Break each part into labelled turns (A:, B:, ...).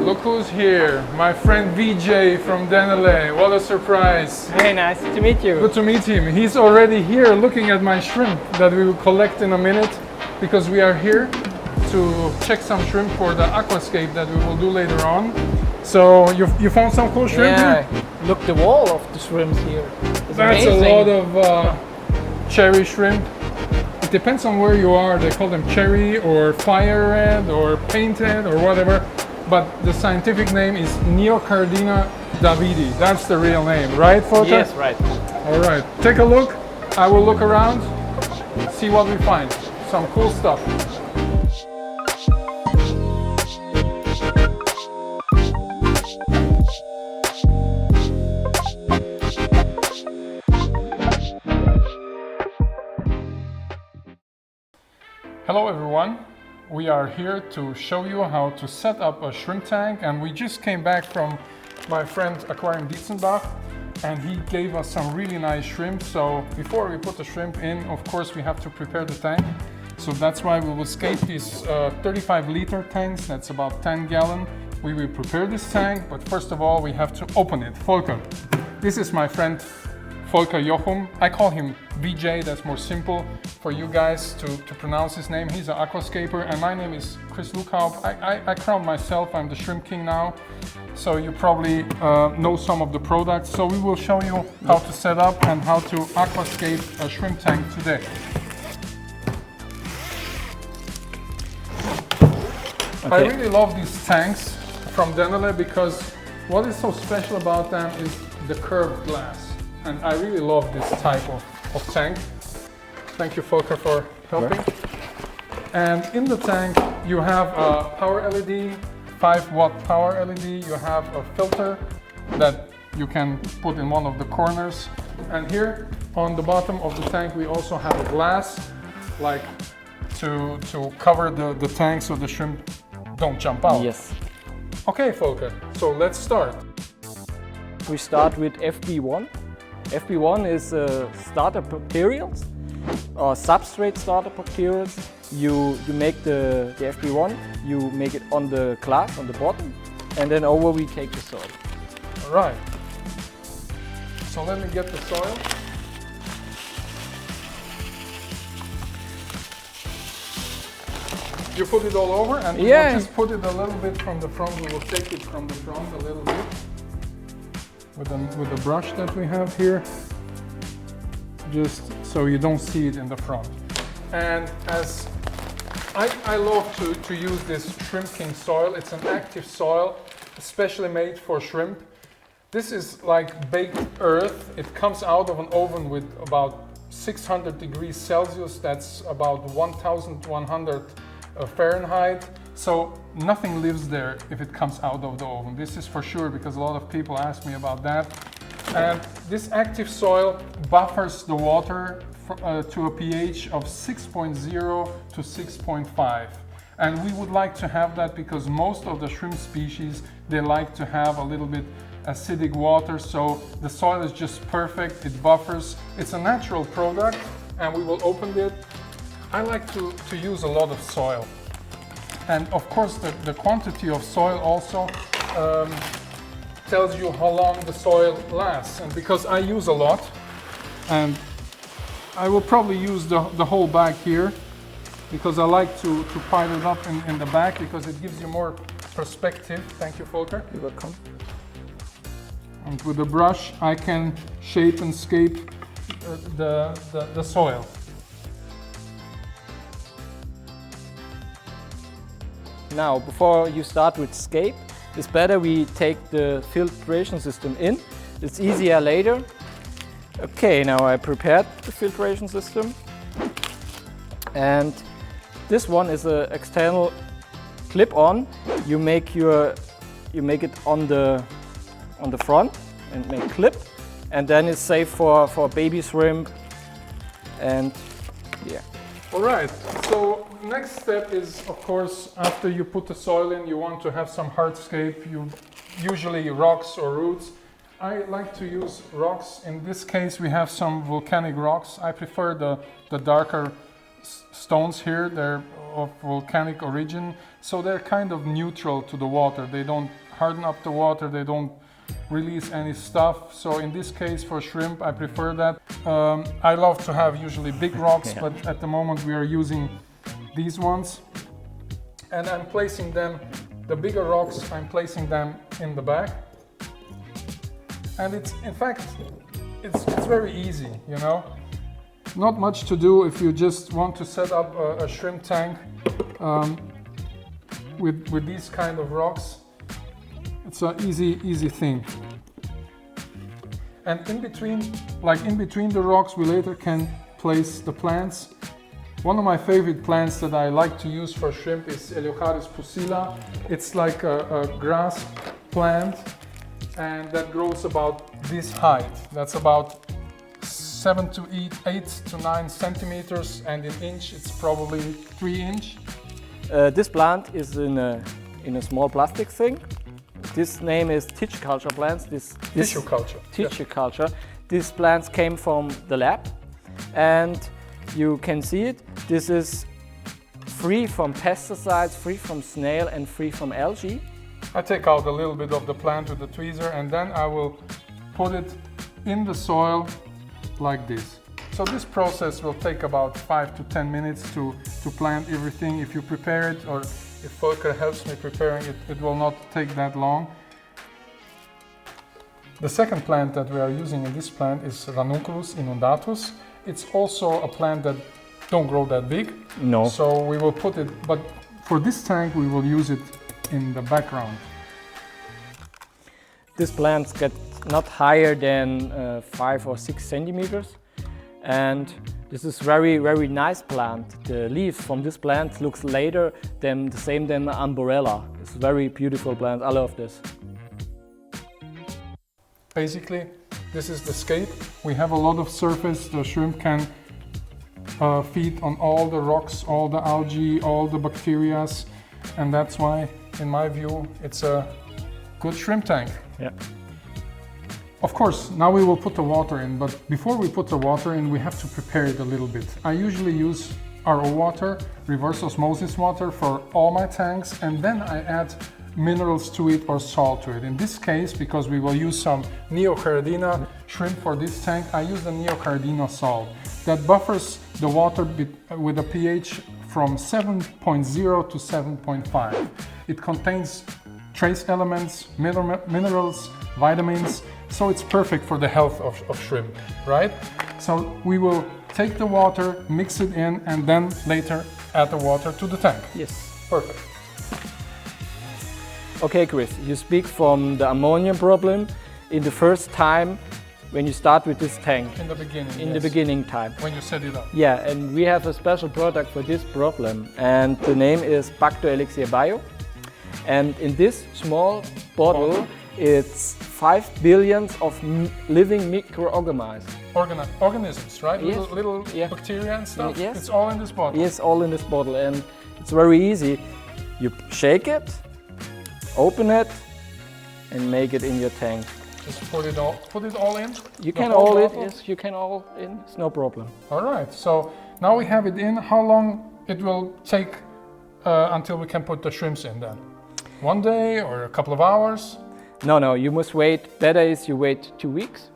A: Look who's here, my friend VJ from Denele. What a surprise.
B: Very nice to meet you.
A: Good to meet him. He's already here looking at my shrimp that we will collect in a minute because we are here to check some shrimp for the aquascape that we will do later on. So you found some cool shrimp here?
B: Look, the wall of the shrimps here.
A: That's
B: amazing.
A: A lot of cherry shrimp. It depends on where you are. They call them cherry or fire red or painted or whatever. But the scientific name is Neocardina davidi. That's the real name, right, Volker?
B: Yes, right.
A: All right, take a look. I will look around, see what we find. Some cool stuff. Hello everyone. We are here to show you how to set up a shrimp tank, and we just came back from my friend Aquarium Dietzenbach, and he gave us some really nice shrimp. So before we put the shrimp in, of course we have to prepare the tank. So that's why we will scape these 35-liter tanks. That's about 10 gallon. We will prepare this tank, but first of all we have to open it. Volker, this is my friend Volker Jochum. I call him VJ, that's more simple for you guys to pronounce his name. He's an aquascaper, and my name is Chris Lukaup. I crown myself, I'm the shrimp king now. So you probably know some of the products. So we will show you how to set up and how to aquascape a shrimp tank today. Okay. I really love these tanks from Denele because what is so special about them is the curved glass. And I really love this type of tank. Thank you, Volker, for helping. And in the tank, you have a power LED, 5-watt power LED. You have a filter that you can put in one of the corners. And here on the bottom of the tank, we also have a glass, like to cover the tank so the shrimp don't jump out.
B: Yes.
A: Okay, Volker, so let's start.
B: We start with FB1. FB1 is starter materials or substrate starter materials. You make the FB1, you make it on the glass on the bottom, and then over we take the soil.
A: All right. So let me get the soil. You put it all over, and we'll just put it a little bit from the front. We will take it from the front a little bit. With the brush that we have here, just so you don't see it in the front. And as I love to use this Shrimp King soil, it's an active soil, especially made for shrimp. This is like baked earth. It comes out of an oven with about 600 degrees Celsius, that's about 1100 Fahrenheit. So nothing lives there if it comes out of the oven. This is for sure because a lot of people ask me about that. And this active soil buffers the water to a pH of 6.0 to 6.5. And we would like to have that because most of the shrimp species, they like to have a little bit acidic water. So the soil is just perfect, it buffers. It's a natural product, and we will open it. I like to use a lot of soil. And of course the quantity of soil also tells you how long the soil lasts. And because I use a lot, and I will probably use the whole bag here because I like to pile it up in the back because it gives you more perspective. Thank you, Volker.
B: You're welcome.
A: And with the brush I can shape and scape the soil.
B: Now, before you start with scape, it's better we take the filtration system in. It's easier later. Okay, now I prepared the filtration system. And this one is an external clip-on. You make it on the front and make clip, and then it's safe for baby shrimp. And yeah.
A: All right, so next step is, of course, after you put the soil in, you want to have some hardscape, usually rocks or roots. I like to use rocks. In this case, we have some volcanic rocks. I prefer the darker stones here. They're of volcanic origin. so they're kind of neutral to the water. They don't harden up the water, they don't release any stuff. So in this case for shrimp, I prefer that. I love to have usually big rocks, but at the moment we are using these ones. And I'm placing them, the bigger rocks, I'm placing them in the back. And it's, in fact, it's very easy, you know. Not much to do if you just want to set up a shrimp tank with these kind of rocks. It's an easy thing. And in between the rocks, we later can place the plants. One of my favorite plants that I like to use for shrimp is Eleucharis pusilla. It's like a grass plant, and that grows about this height. That's about 7 to 8 to 9 centimeters, and in inch it's probably 3 inch.
B: This plant is in a small plastic thing. This name is tissue culture plants.
A: Tissue culture.
B: Tissue culture. These plants came from the lab, and you can see it. This is free from pesticides, free from snail, and free from algae.
A: I take out a little bit of the plant with the tweezer, and then I will put it in the soil like this. So this process will take about 5 to 10 minutes to plant everything. If you prepare it, or if Volker helps me preparing it, it will not take that long. The second plant that we are using in this plant is Ranunculus inundatus. It's also a plant that don't grow that big.
B: No.
A: So we will put it, but for this tank we will use it in the background.
B: These plants get not higher than 5 or 6 centimeters, and this is very nice plant. The leaves from this plant looks later than the same than umbrella. It's a very beautiful plant. I love this.
A: Basically, this is the scape. We have a lot of surface. The shrimp can feed on all the rocks, all the algae, all the bacteria, and that's why, in my view, it's a good shrimp tank.
B: Yeah.
A: Of course, now we will put the water in, but before we put the water in, we have to prepare it a little bit. I usually use RO water, reverse osmosis water, for all my tanks, and then I add minerals to it or salt to it. In this case, because we will use some Neocaridina shrimp for this tank, I use the Neocaridina salt. That buffers the water with a pH from 7.0 to 7.5. It contains trace elements, minerals, vitamins, so it's perfect for the health of shrimp, right? So we will take the water, mix it in, and then later add the water to the tank.
B: Yes.
A: Perfect.
B: Okay, Chris, you speak from the ammonia problem in the first time when you start with this tank.
A: In the beginning,
B: In
A: yes.
B: the beginning time.
A: When you set it up.
B: Yeah, and we have a special product for this problem, and the name is Bacto Elixir Bio. And in this small bottle, it's 5 billion of living microorganisms.
A: Organisms, right?
B: Yes.
A: Little
B: Yeah.
A: bacteria and stuff?
B: Yes.
A: It's all in this bottle?
B: Yes, all in this bottle, and it's very easy. You shake it, open it, and make it in your tank.
A: Just put it all in?
B: You
A: The
B: can
A: whole
B: all it,
A: bottle?
B: yes, you can all in, it's no problem.
A: All right, so now we have it in. How long it will take until we can put the shrimps in then? 1 day or a couple of hours?
B: No, you must wait. Better is you wait 2 weeks.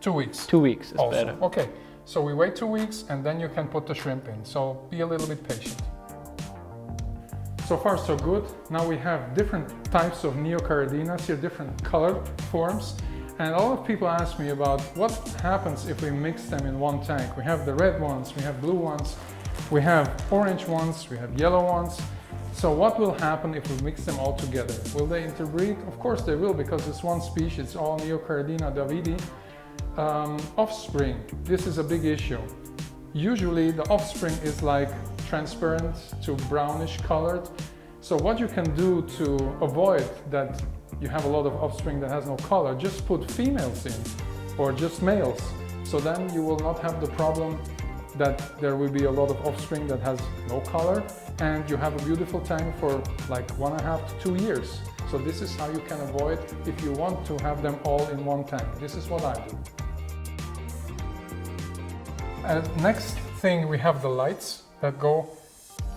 A: 2 weeks.
B: 2 weeks is
A: Also.
B: better.
A: Okay, so we wait 2 weeks and then you can put the shrimp in. So be a little bit patient. So far so good. Now we have different types of Neocaridina's here, different color forms. And a lot of people ask me about what happens if we mix them in one tank. We have the red ones, we have blue ones, we have orange ones, we have yellow ones. So what will happen if we mix them all together? Will they interbreed? Of course they will, because it's one species, all Neocaridina davidi. Offspring, this is a big issue. Usually the offspring is like transparent to brownish colored. So what you can do to avoid that you have a lot of offspring that has no color, just put females in or just males. So then you will not have the problem that there will be a lot of offspring that has no color, and you have a beautiful tank for like 1.5 to 2 years. So this is how you can avoid if you want to have them all in one tank. This is what I do. Next thing, we have the lights that go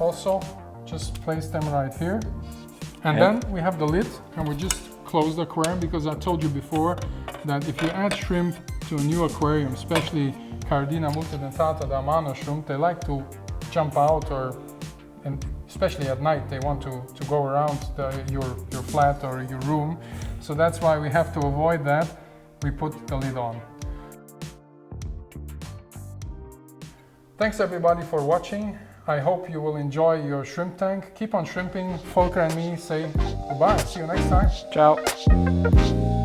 A: also just place them right here. And
B: Yeah.
A: then we have the lid, and we just close the aquarium, because I told you before that if you add shrimp to a new aquarium, especially Cardina multidentata, the Amano shrimp, they like to jump out, and especially at night, they want to go around your flat or your room. So that's why we have to avoid that. We put the lid on. Thanks everybody for watching. I hope you will enjoy your shrimp tank. Keep on shrimping. Volker and me say goodbye. See you next time.
B: Ciao.